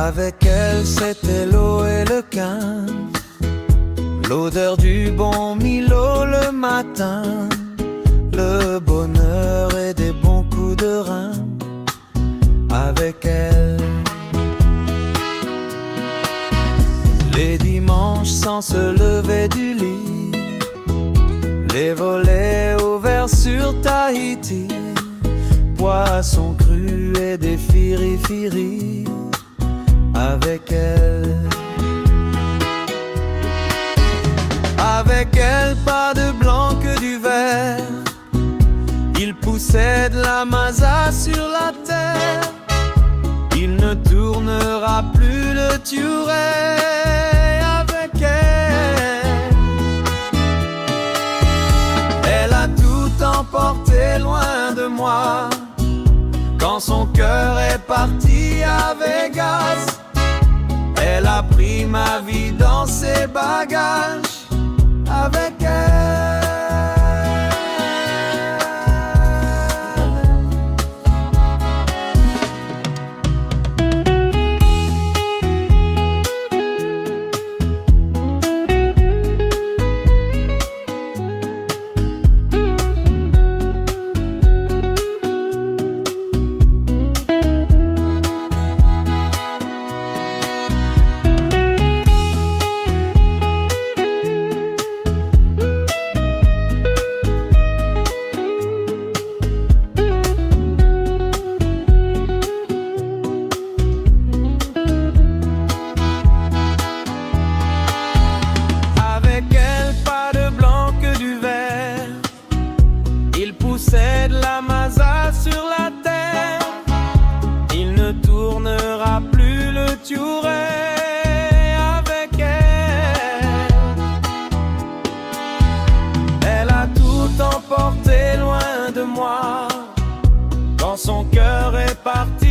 Avec elle, c'était l'eau et le quin, l'odeur du bon Milo le matin, le bonheur et des bons coups de rein. Avec elle, les dimanches sans se lever du lit, les volets ouverts sur Tahiti, poissons crus et des firifiri. Avec elle, avec elle, pas de blanc que du vert. Il poussait de la masa sur la terre. Il ne tournera plus le Touret. Avec elle, elle a tout emporté loin de moi. Quand son cœur est parti à Vegas, elle a pris ma vie dans ses bagages. Avec elle, poussait de la masa sur la terre. Il ne tournera plus le Touret. Avec elle, elle a tout emporté loin de moi. Quand son cœur est parti